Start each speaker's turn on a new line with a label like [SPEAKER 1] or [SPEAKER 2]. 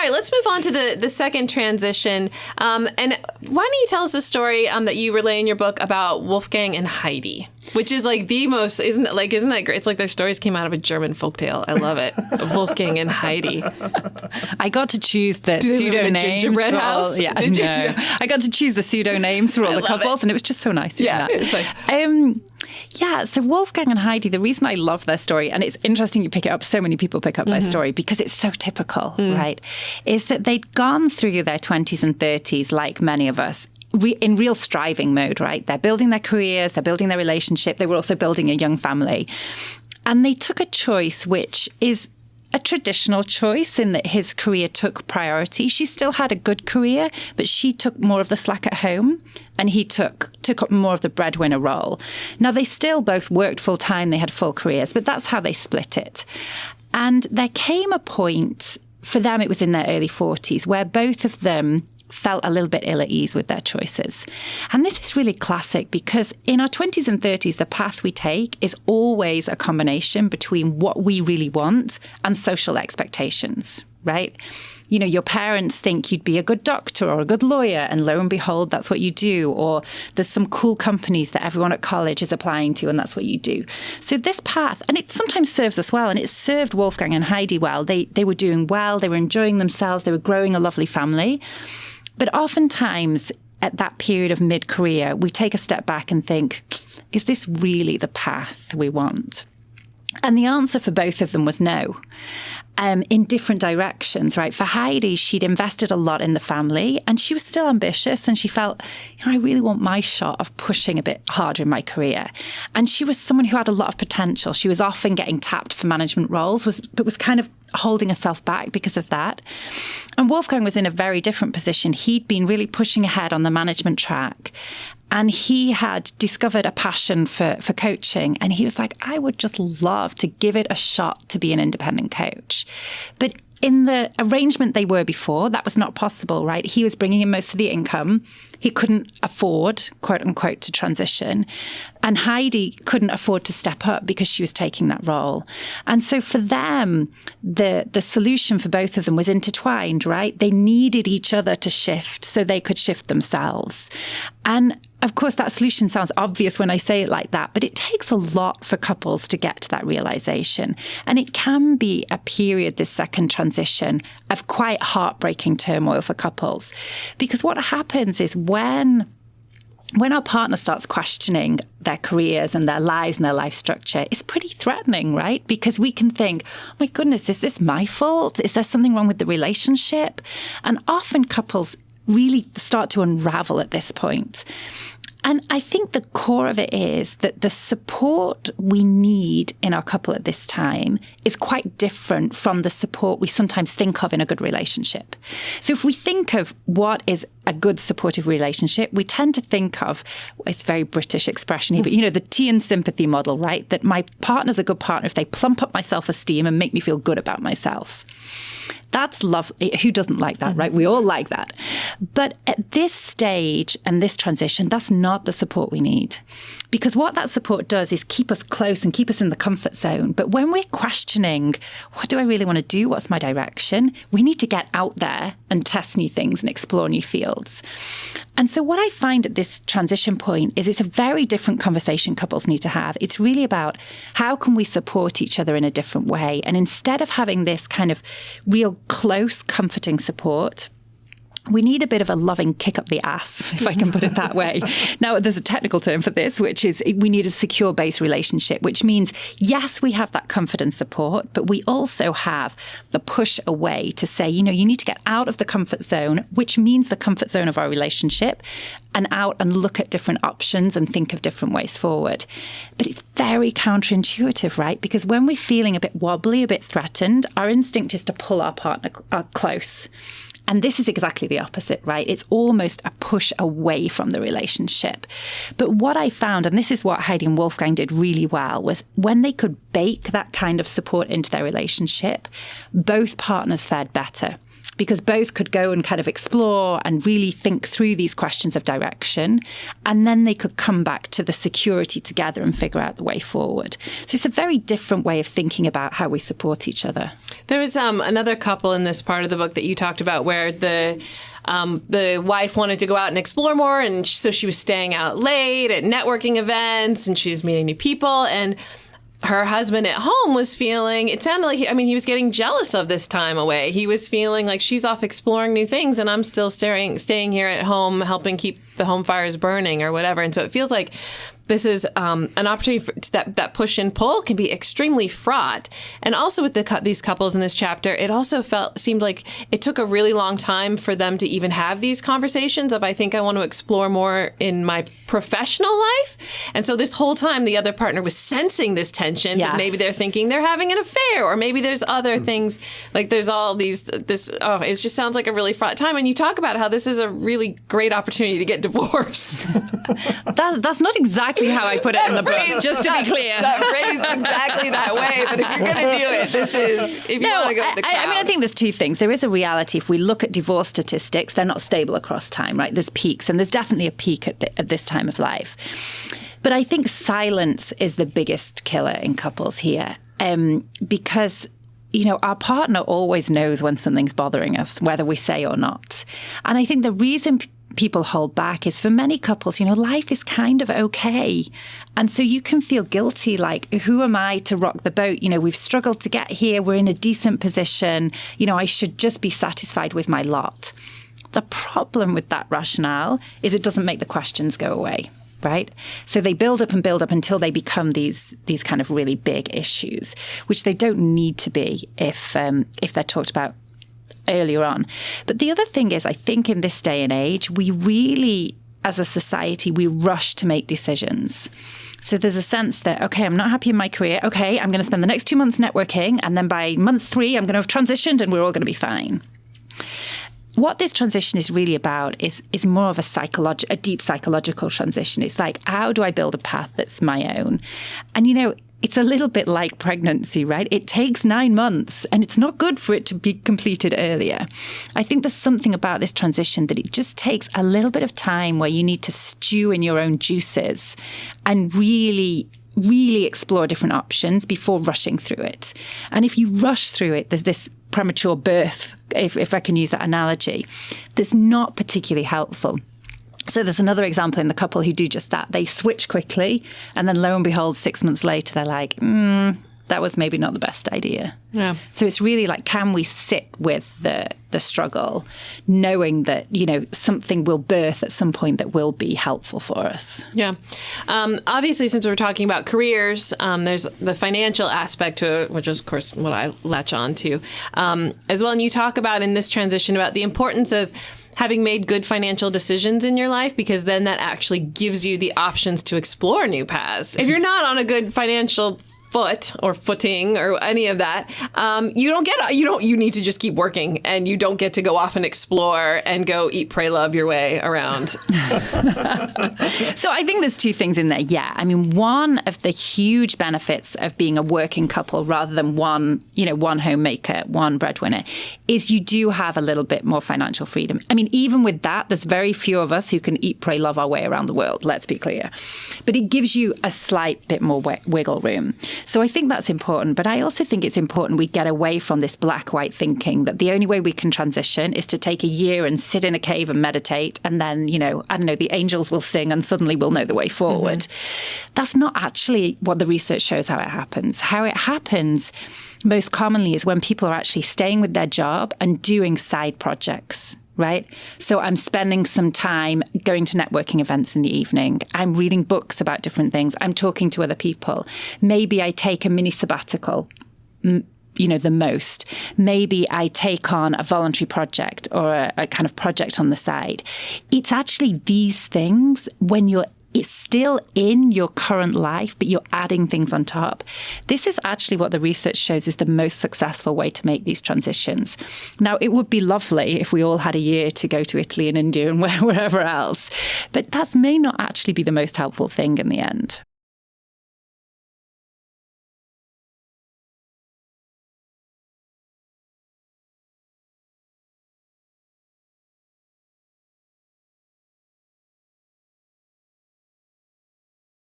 [SPEAKER 1] right, let's move on to the second transition. And why don't you tell us a story that you relay in your book about Wolfgang and Heidi, which is like the most, isn't that great? It's like their stories came out of a German folktale. I love it. Wolfgang and Heidi.
[SPEAKER 2] I got to choose the pseudo names.
[SPEAKER 1] Gingerbread house?
[SPEAKER 2] Yeah, no. I got to choose the pseudo names for all the couples, and it was just so nice doing that.
[SPEAKER 1] It's like,
[SPEAKER 2] so Wolfgang and Heidi, the reason I love their story, and it's interesting you pick it up, so many people pick up their story because it's so typical, right, is that they'd gone through their 20s and 30s, like many of us, in real striving mode, right? They're building their careers, they're building their relationship, they were also building a young family. And they took a choice which is a traditional choice in that his career took priority. She still had a good career, but she took more of the slack at home and he took up more of the breadwinner role. Now, they still both worked full time, they had full careers, but that's how they split it. And there came a point, for them it was in their early 40s, where both of them felt a little bit ill at ease with their choices. And this is really classic because in our 20s and 30s, the path we take is always a combination between what we really want and social expectations, right? You know, your parents think you'd be a good doctor or a good lawyer, and lo and behold, that's what you do. Or there's some cool companies that everyone at college is applying to, and that's what you do. So this path, and it sometimes serves us well, and it served Wolfgang and Heidi well. They were doing well, they were enjoying themselves, they were growing a lovely family. But oftentimes at that period of mid-career, we take a step back and think, is this really the path we want? And the answer for both of them was no. In different directions, right? For Heidi, she'd invested a lot in the family and she was still ambitious and she felt, I really want my shot of pushing a bit harder in my career. And she was someone who had a lot of potential. She was often getting tapped for management roles, but was kind of holding herself back because of that. And Wolfgang was in a very different position. He'd been really pushing ahead on the management track. And he had discovered a passion for coaching. And he was like, I would just love to give it a shot to be an independent coach. But in the arrangement they were before, that was not possible, right? He was bringing in most of the income. He couldn't afford, quote unquote, to transition. And Heidi couldn't afford to step up because she was taking that role. And so for them, the solution for both of them was intertwined, right? They needed each other to shift so they could shift themselves. And of course, that solution sounds obvious when I say it like that, but it takes a lot for couples to get to that realization. And it can be a period, this second transition, of quite heartbreaking turmoil for couples. Because what happens is when our partner starts questioning their careers and their lives and their life structure, it's pretty threatening, right? Because we can think, oh my goodness, is this my fault? Is there something wrong with the relationship? And often couples really start to unravel at this point. And I think the core of it is that the support we need in our couple at this time is quite different from the support we sometimes think of in a good relationship. So if we think of what is a good supportive relationship, we tend to think of, it's a very British expression here, but the tea and sympathy model, right? That my partner's a good partner if they plump up my self-esteem and make me feel good about myself. That's love. Who doesn't like that, right? We all like that. But at this stage and this transition, that's not the support we need. Because what that support does is keep us close and keep us in the comfort zone. But when we're questioning, what do I really want to do? What's my direction? We need to get out there and test new things and explore new fields. And so what I find at this transition point is it's a very different conversation couples need to have. It's really about how can we support each other in a different way? And instead of having this kind of real close, comforting support, we need a bit of a loving kick up the ass, if I can put it that way. Now, there's a technical term for this, which is we need a secure base relationship, which means, yes, we have that comfort and support, but we also have the push away to say, you need to get out of the comfort zone, which means the comfort zone of our relationship, and out and look at different options and think of different ways forward. But it's very counterintuitive, right? Because when we're feeling a bit wobbly, a bit threatened, our instinct is to pull our partner close. And this is exactly the opposite, right? It's almost a push away from the relationship. But what I found, and this is what Heidi and Wolfgang did really well, was when they could bake that kind of support into their relationship, both partners fared better. because both could go and kind of explore and really think through these questions of direction. And then they could come back to the security together and figure out the way forward. So it's a very different way of thinking about how we support each other.
[SPEAKER 1] There was another couple in this part of the book that you talked about where the wife wanted to go out and explore more, and so she was staying out late at networking events, and she was meeting new people, and her husband at home was feeling, it sounded like, he was getting jealous of this time away. He was feeling like she's off exploring new things and I'm still staying here at home, helping keep the home fires burning or whatever. And so it feels like this is an opportunity that push and pull can be extremely fraught. And also with these couples in this chapter, it also seemed like it took a really long time for them to even have these conversations of, I think I want to explore more in my professional life. And so this whole time, the other partner was sensing this tension.
[SPEAKER 2] Yes.
[SPEAKER 1] But maybe they're thinking they're having an affair, or maybe there's other things. Like there's all it just sounds like a really fraught time. And you talk about how this is a really great opportunity to get divorced.
[SPEAKER 2] That's not exactly how I put it in the book, just to be clear.
[SPEAKER 1] That phrased exactly that way, but if you're going to do it, if you want to go with the crowd.
[SPEAKER 2] I think there's two things. There is a reality. If we look at divorce statistics, they're not stable across time, right? There's peaks, and there's definitely a peak at this time of life. But I think silence is the biggest killer in couples here, because our partner always knows when something's bothering us, whether we say or not. And I think the reason people hold back is for many couples, life is kind of okay. And so you can feel guilty, like, who am I to rock the boat? We've struggled to get here. We're in a decent position. I should just be satisfied with my lot. The problem with that rationale is it doesn't make the questions go away. Right? So they build up until they become these kind of really big issues, which they don't need to be if they're talked about earlier on. But the other thing is, I think in this day and age, we really, as a society, we rush to make decisions. So there's a sense that, okay, I'm not happy in my career. Okay, I'm going to spend the next 2 months networking, and then by month 3, I'm going to have transitioned and we're all going to be fine. What this transition is really about is more of a deep psychological transition. It's like, how do I build a path that's my own? And, it's a little bit like pregnancy, right? It takes 9 months, and it's not good for it to be completed earlier. I think there's something about this transition that it just takes a little bit of time where you need to stew in your own juices and really explore different options before rushing through it. And if you rush through it, there's this premature birth, if I can use that analogy, that's not particularly helpful. So there's another example in the couple who do just that. They switch quickly, and then lo and behold, 6 months later, they're like, that was maybe not the best idea.
[SPEAKER 1] Yeah.
[SPEAKER 2] So it's really like, can we sit with the struggle, knowing that, something will birth at some point that will be helpful for us?
[SPEAKER 1] Yeah. Obviously, since we're talking about careers, there's the financial aspect to it, which is, of course, what I latch on to as well. And you talk about in this transition about the importance of having made good financial decisions in your life, because then that actually gives you the options to explore new paths. If you're not on a good financial footing or any of that, you need to just keep working, and you don't get to go off and explore and go eat, pray, love your way around.
[SPEAKER 2] So I think there's two things in there. Yeah. I mean, one of the huge benefits of being a working couple rather than one homemaker, one breadwinner, is you do have a little bit more financial freedom. I mean, even with that, there's very few of us who can eat, pray, love our way around the world. Let's be clear. But it gives you a slight bit more wiggle room. So I think that's important. But I also think it's important we get away from this black-white thinking that the only way we can transition is to take a year and sit in a cave and meditate, and then, the angels will sing and suddenly we'll know the way forward. Mm-hmm. That's not actually what the research shows how it happens. How it happens most commonly is when people are actually staying with their job and doing side projects. Right? So I'm spending some time going to networking events in the evening. I'm reading books about different things. I'm talking to other people. Maybe I take a mini sabbatical, the most. Maybe I take on a voluntary project or a kind of project on the side. It's actually these things when it's still in your current life, but you're adding things on top. This is actually what the research shows is the most successful way to make these transitions. Now, it would be lovely if we all had a year to go to Italy and India and wherever else, but that may not actually be the most helpful thing in the end.